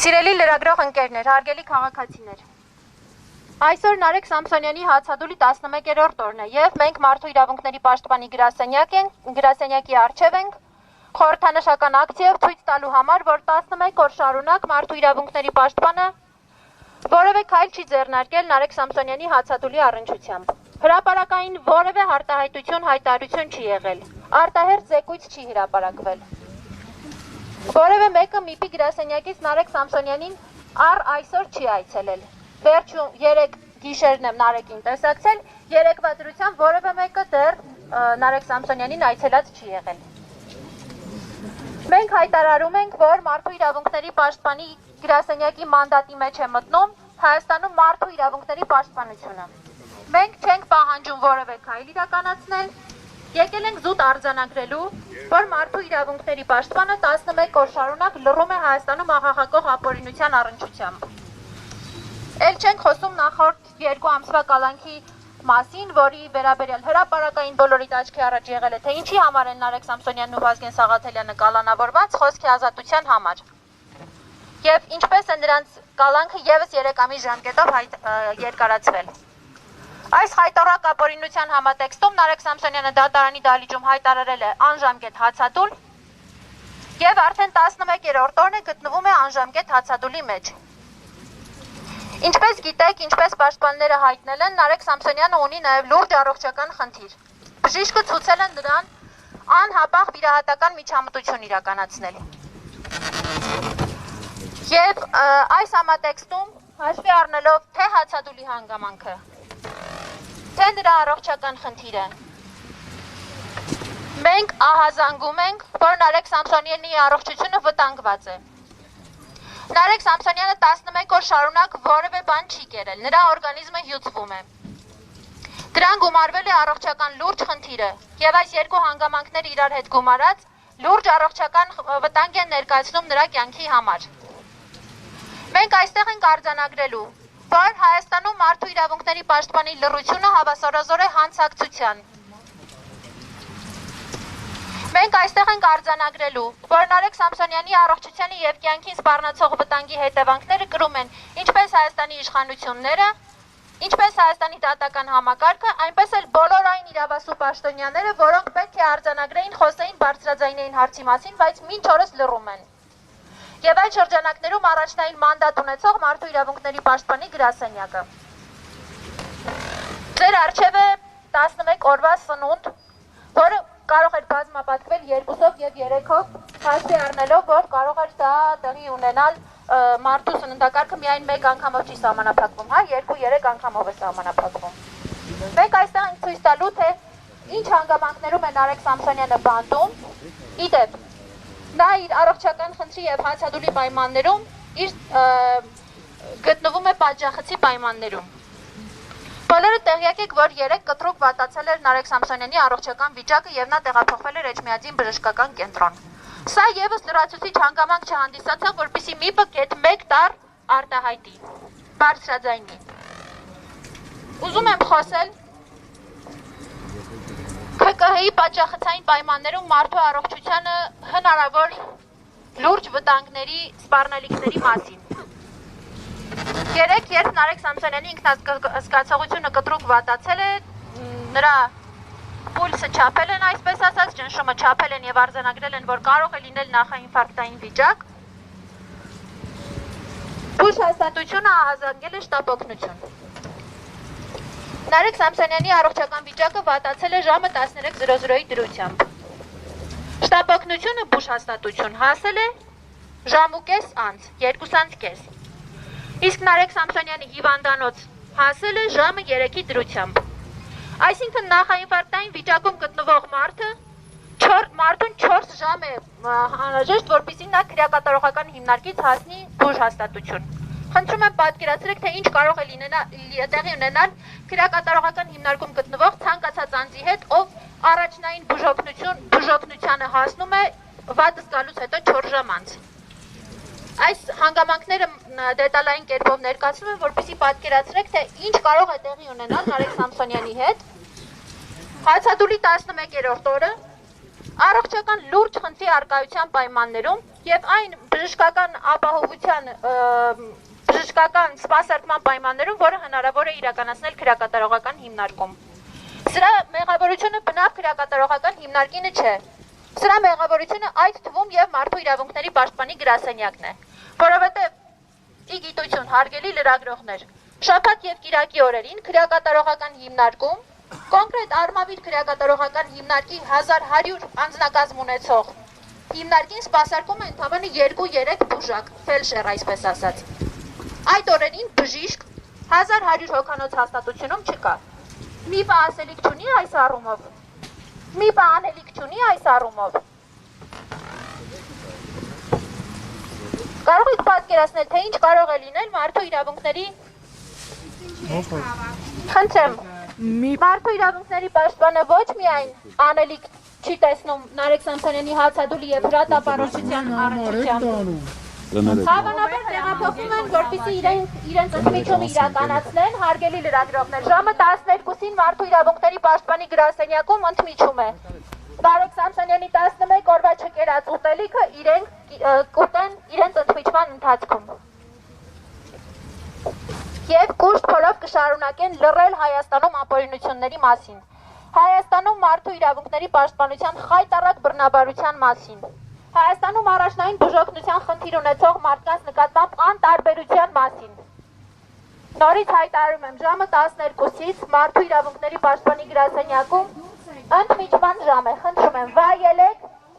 Սիրելի լրագրող ընկերներ, հարգելի քաղաքացիներ, այսօր Նարեկ Սամսոնյանի հացադուլի 11-րդ օրն է եւ մենք Մարդու իրավունքների պաշտպանի գրասենյակի առջեւ ենք խորհրդանշական ակցիայով ցույց տալու համար, որ 11 օր շարունակ Մարդու իրավունքների պաշտպանը որևէ քայլ չի ձեռնարկել Նարեկ Սամսոնյանի հացադուլի առնչությամբ։ Հրապարակային որևէ հարտահայտություն հայտարարություն չի եղել, արտահերթ զեկույց չի հրապարակվել։ Որևէ մեկը ՄԻՊ-ի գրասենյակից Նարեկ Սամսոնյանին այսօր չի այցելել։ Վերջում 3 գիշերն եմ Նարեկին տեսակցել, երեկվա դրությամբ որևէ մեկը դեռ Նարեկ Սամսոնյանին այցելած չի եղել։ Մենք հայտարարում ենք, որ Մարդու իրավունքների պաշտպանի գրասենյակի մանդատի մեջ է մտնում Հայաստանում մարդու իրավունքների պաշտպանությունը։ Մենք չենք պահանջում որևէ քայլ իրականացնել, եկել ենք զուտ արձանագրելու, որ Մարդու իրավունքների պաշտպանը 11 օր շարունակ լռում է Հայաստանում աղաղակող ապօրինության առնչությամբ։ Էլ չենք խոսում նախորդ 2 ամսվա կալանքի մասին, որի վերաբերյալ հրապարակային բոլորիդ աչքի առաջ եղել է, թե ինչի համար են Նարեկ Սամսոնյանն ու Վազգեն Սաղաթելյանը կալանավորված խոսքի ազատության համար։ Եվ ինչպես է նրանց կալանքը եւս 3 ամիս ժամկետով երկարացվել։ Այս խայտառակ ապօրինության համատեքստում Նարեկ Սամսոնյանը դատարանի դահլիճում հայտարարել է անժամկետ հացադուլ եւ արդեն 11-րդ օրն է գտնվում է անժամկետ հացադուլի մեջ։ Ինչպես գիտեք, ինչպես պաշտպանները հայտնել են, Նարեկ Սամսոնյանը ունի նաեւ լուրջ առողջական խնդիր։ Բժիշկը ցուցել է նրան անհապաղ վիրահատական միջամտություն իրականացնել։ Եվ այս համատեքստում հաշվի առնելով թե հացադուլի հանգամանքը, թե նրա առողջական խնդիրը, մենք ահազանգում ենք, որ Նարեկ Սամսոնյանի առողջությունը վտանգված է։ Նարեկ Սամսոնյանը 11 օր շարունակ որևէ բան չի կերել, նրա օրգանիզմը հյուծվում է։ Դրան գումարվել է առողջական լուրջ խնդիրը, եւ այս 2 հանգամանքները իրար հետ գումարած լուրջ առողջական վտանգ են ներկայացնում նրա կյանքի համար։ Մենք այստեղ ենք արձանագրելու, որ Հայաստանում մարդու իրավունքների պաշտպանի լռությունը հավասարազոր է հանցակցության։ Մենք այստեղ ենք արձանագրելու, որ Նարեկ Սամսոնյանի առողջությանը եւ կյանքին սպառնացող վտանգի հետևանքները կրում են ինչպես Հայաստանի իշխանությունները, ինչպես Հայաստանի դատական համակարգը, այնպես էլ բոլոր այն իրավասու պաշտոնյաները, որոնք պետք է արձանագրեին, խոսեին, բարձրաձայնեին հարցի մասին, բայց մինչ օրս լռում են։ Եվ այդ շրջանակներում առաջնային մանդատ ունեցող Մարդու իրավունքների պաշտպանի գրասենյակը։ Ձեր առջև է 11 օրվա սնունդ, որը կարող էր բազմապատկվել 2-ով եւ 3-ով, հաշվի առնելով, որ կարող էր դա տեղի ունենալ մարդու սննդակարգը միայն 1 անգամով չի սահմանափակվում, հա, 2-3 անգամով է սահմանափակվում։ Մենք այստեղ ենք ցույց տալու, թե ինչ հանգամանքներում է Նարեկ Սամսոնյանը բանտում, իդեպ նա իր առողջական խնդրի եւ հացադուլի պայմաններում գտնվում է պատժախցի պայմաններում։ Բոլորը տեղյակ եք, որ 3 կտրուկ վատացել էր Նարեկ Սամսոնյանի առողջական վիճակը եւ նա տեղափոխվել էր Էջմիածին բժշկական կենտրոն։ Սա եւս լրացուցիչ հանգամանք չհանդիսացավ, որպեսզի ՄԻՊ-ը գեթ 1 տար արտահայտի, բարձրաձայնի։ Ուզում եմ խոսել ՀԿՀ-ի պատժախցային պայմաններում մարդու առողջությանը հնարավոր լուրջ վտանգների, սպառնալիքների մասին։ Երեք, երբ Նարեկ Սամսոնյանի ինքնազգացողությունը կտրուկ վատացել է, նրա պուլսը չափել են, այսպես ասած, ճնշումը չափել են եւ արձանագրել են, որ կարող է լինել նախաինֆարկտային վիճակ, բուժ հաստատությունը ահազանգել է շտապ օգնություն։ Նարեկ Սամսոնյանի առողջական վիճակը վատացել է ժամը 13:00-ի դրությամբ։ Շտապ օգնությունը բուժ հաստատություն հասել է ժամուկես անց, 2:30։ Իսկ Նարեկ Սամսոնյանի հիվանդանոց հասել է ժամը 3-ի դրությամբ։ Այսինքն նախաինֆարկտային վիճակում գտնվող մարդուն 4 ժամ է անհրաժեշտ, որպեսզի նա քրեակատարողական հիմնարկից հասնի բուժ հաստատություն։ Խնդրում եմ պատկերացրեք, թե ինչ կարող է տեղի ունենալ քրեակատարողական հիմնարկում գտնվող ցանկացած անձի հետ, ով առաջնային բուժօգնությանը հասնում է վատ զգալուց հետո 4 ժամ անց։ Այս հանգամանքները դետալային կերպով ներկայացնում եմ, որպեսզի պատկերացրեք, թե ինչ կարող է տեղի ունենալ Նարեկ Սամսոնյանի հետ հացադուլի 11-րդ օրը, Առողջական լուրջ խնդրի արկայության պայմաններում եւ այն բժշկական ապահովության բժշկական սպասարկման պայմաններում, որը հնարավոր է իրականացնել քրեակատարողական հիմնարկում։ Սրա մեղավորությունը բնավ քրեակատարողական հիմնարկինը չէ։ Սրա մեղավորությունը այդ թվում եւ մարդու իրավունքների պաշտպանի գրասենյակն է, որովհետեւ ի գիտություն հարգելի լրագրողներ, շաբաթ եւ կիրակի օրերին քրեակատարողական հիմնարկում կոնկրետ արմավիր քրեակատարողական հիմնարկի 1100 անձնակազմ ունեցող հիմնարկին սպասարկում է ընդամենը 2-3 բուժակ, ֆելշեր այսպես ասած։ Այդ օրերին բժիշկ 1100 հոգանոց հաստատությունում չկա։ Մի բա ասելիք չունի այս առումով։ Մի բա անելիք չունի այս առումով։ Կարող եք պատկերացնել, թե ինչ կարող է լինել մարդու իրավունքների խնդրեմ։ Մարդու իրավունքների պաշտպանը ոչ միայն անելիք չի տեսնում Նարեկ Սամսոնյանի հացադուլի եւ հրատապարոշության առնչությամբ։ Հավանաբար տեղափոխվում են, որպեսզի իրենց ընդմիջումը իրականացնեն, հարգելի լրագրողներ, ժամը 12-ին մարդու իրավունքների պաշտպանի գրասենյակում ընդմիջում է։ Նարեկ Սամսոնյանի 11 օրվա չկերած ուտելիքը իրենք կուտեն իրենց ընդմիջման ընթացքում։ Եվ կուշտ փորով կշարունակեն լռել Հայաստանում ապօրինությունների մասին, Հայաստանում մարդու իրավունքների պաշտպանության խայտառակ բռնաբարության մասին, Հայաստանում առաջնային բուժօգնության խնդիր ունեցող մարդկանց նկատմամբ անտարբերության մասին։ Նորից հայտարարում եմ, ժամը 12-ից մարդու իրավունքների պաշտպանի գրասենյակում ընդմիջման ժամ է, խնդրում եմ,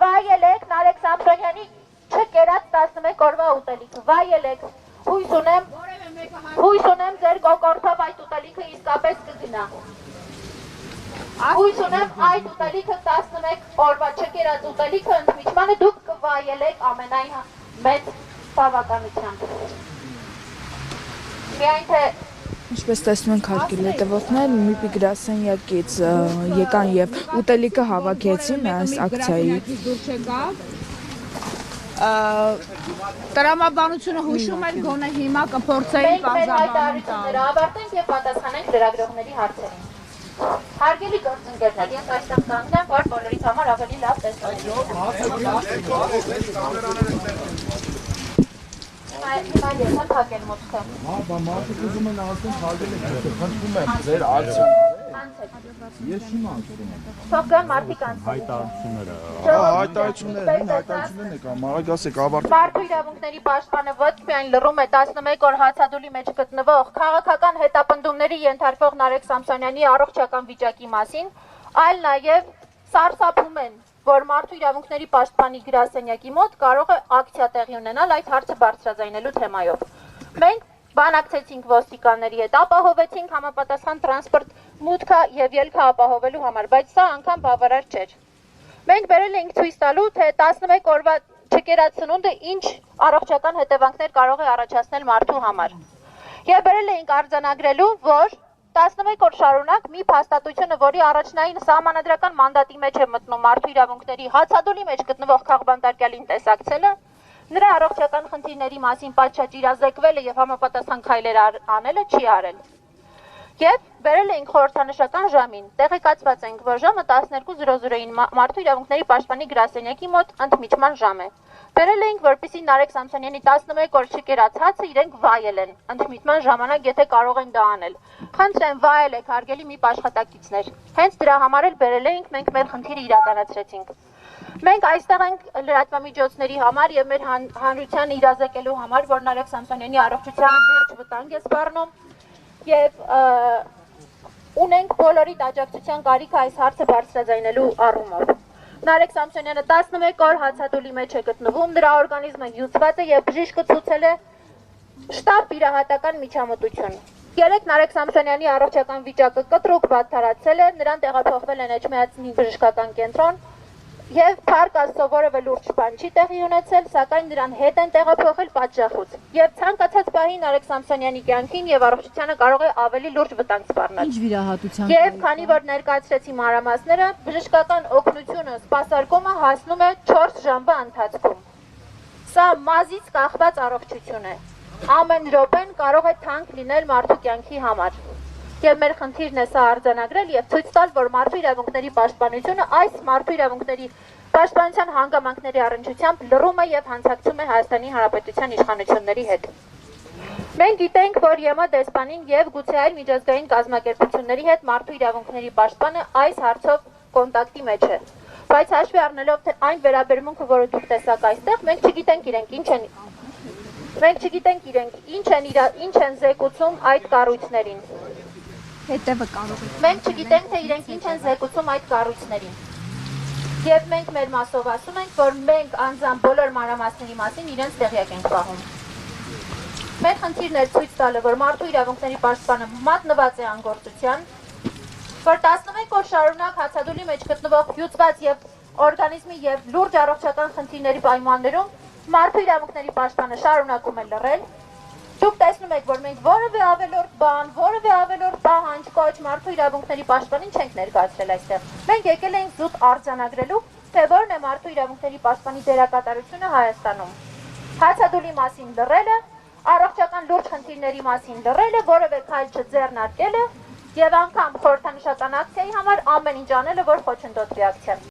վայելեք Նարեկ Սամսոնյանի չկերած 11 օրվա ուտելիքը, վայելեք, հույս ունեմ ձեր կոկորդով այդ ուտելիքը իսկապես կգնա։ Հույս ունեմ այդ ուտելիքը 11 օրվա չկերած ուտելիքը ընդմիջմանը դուք կվայելեք ամենայն մեծ բավականությամբ։ Միայն թե Ինչպես տեսնում ենք հարգելի հետևորդներ, ՄԻՊ-ի գրասենյակից եկան եւ ուտելիքը հավաքեցին այս ակցիայի։ Տրամաբանությունը հուշում էր գոնե հիմա կփորձեին բանձաբանում տալ։ Ավարտենք եւ պատասխանենք լրագրողների հարցերին։ Հարգելի գործընկերներ, ես այստեղ կանգնեմ, որ բոլորից համար ավելի լավ տեսնենք։ Հիմա ես եմ փակել մոտքը։ Մարդիկ ուզում են ասեն խաղել եք, խնդրում եմ ձեր ակցիան։ Ես չեմ ասում։ Թողգան մարդիկ անցել։ Հայտարարություններն եկան, մաղագասեք ավարտել։ Մարդու իրավունքների պաշտպանը ոչ միայն լռում է 11 օր հացադուլի մեջ գտնվող քաղաքական հետապնդումների ենթարկվող Նարեկ Սամսոնյանի առողջական վիճակի մասին, այլ նաև սարսափում են, որ մարդու իրավունքների պաշտպանի գրասենյակի մոտ կարող է ակցիա տեղի ունենալ այդ հարցը բարձրաձայնելու թեմայով։ Մենք բանակցեցինք ոստիկանների հետ, ապահովեցինք համապատասխան տրանսպորտ մուտքը եւ ելքը ապահովելու համար, բայց սա անգամ բավարար չէր։ Մենք բերել էինք ցույց տալու, թե 11 օրվա չկերած սնունդը ինչ առողջական հետևանքներ կարող է առաջացնել մարդու համար։ Եվ բերել էինք արձանագրելու, որ 11 օր շարունակ մի փաստաթությունը, որի առաջնային սահմանադրական մանդատի մեջ է մտնում մարդու իրավունքների հացադուլի մեջ գտնվող քաղբանտարկյալին տեսակցելը, նրա առողջական խնդիրների մասին պատշաճ իրազեկվելը եւ համապատասխան քայլեր անելը չի արել։ Եվ բերել էինք խորհրդանշական ժամին, տեղեկացված ենք, որ ժամը 12:00-ին մարդու իրավունքների պաշտպանի գրասենյակի մոտ ընդմիջման ժամ է։ Բերել էինք, որպեսզի Նարեկ Սամսոնյանի 11 օր չկերած հացը իրենք վայելեն, ընդմիջման ժամանակ եթե կարող են դա անել։ Խնդրեմ, վայելեք, հարգելի ՄԻՊ աշխատակիցներ։ Հենց դրա համար էլ բերել էինք, մենք մեր խնդիրը իրականացրեցինք։ Մենք այստեղ ենք լրատվամիջոցների համար եւ մեր հանրության իրազեկելու համար, որ Նարեկ Սամսոնյանի առողջության լուրջ վտանգ է սպառնում եւ ունենք բոլորի աջակցության կարիք այս հարցը բարձրաձայնելու առումով։ Նարեկ Սամսոնյանը 11 օր հացադուլի մեջ է գտնվում, նրա օրգանիզմը հյուսված է եւ բժիշկը ցուցել է շտապ վիրահատական միջամտություն։ Երեք Նարեկ Սամսոնյանի առողջական վիճակը կտրուկ վատթարացել է, նրան տեղափոխվել են Էջմիածնի բժշկական կենտրոն եւ Փառք Աստծո որևէ լուրջ բան չի տեղի ունեցել, սակայն նրան հետ են տեղափոխել պատժախոց։ Եվ ցանկացած պահի Նարեկ Սամսոնյանի կյանքին եւ առողջությանը կարող է ավելի լուրջ վտանգ սպառնել։ Ինչ վիրահատության։ Եվ քանի որ ներկայացրեցի մանրամասները, բժշկական օգնությունը, սպասարկումը հասնում է 4 ժամվա ընթացքում։ Սա մազից կախված առողջություն է։ Ամեն րոպեն կարող է թանկ լինել մարդու կյանքի համար։ Եվ մեր խնդիրն է սա արձանագրել եւ ցույց տալ, որ մարդու իրավունքների պաշտպանությունը այս մարդու իրավունքների Պաշտպանության հանգամանքների առնչությամբ լռում է եւ հանցակցում է Հայաստանի Հանրապետության իշխանությունների հետ։ Մենք գիտենք, որ ԵՄ դեսպանին եւ գուցե այլ միջազգային կազմակերպությունների հետ մարդու իրավունքների պաշտպանը այս հարցով կոնտակտի մեջ է։ Բայց հաշվի առնելով թե այն վերաբերմունքը, որը դուք տեսաք այստեղ, մենք չգիտենք իրենք ինչ են զեկուցում այդ կառույցներին։ Հետևը կարող է։ Մենք չգիտենք, թե իրենք ինչ են զեկուցում այդ կառույցներին։ Եվ մենք մեր մասով ասում ենք, որ մենք անձամբ բոլոր մանրամասների մասին իրենց տեղյակ ենք պահում։ Մեր խնդիրն է ցույց տալը, որ մարդու իրավունքների պաշտպանը մատնված է անգործության, որ 11 օր շարունակ հացադուլի մեջ գտնվող հյուծված եւ օրգանիզմի եւ լուրջ առողջական խնդիրների պայմաններում մարդու իրավունքների պաշտպանը շարունակում է լռել։ Դուք տեսնում եք, որ մենք որևէ ավելորդ բան, որևէ ավելորդ պահանջ, կոչ մարդու իրավունքների պաշտպանին չենք ներկայացրել այստեղ։ Մենք եկել ենք զուտ արձանագրելու, թե որն է մարդու իրավունքների պաշտպանի դերակատարությունը Հայաստանում։ Հացադուլի մասին լռելը, առողջական լուրջ խնդիրների մասին լռելը, որևէ քայլ չձեռնարկելը եւ անգամ խորհրդանշական ակցիայի համար ամեն ինչ անելը, որ խոչընդոտվի ակցիան։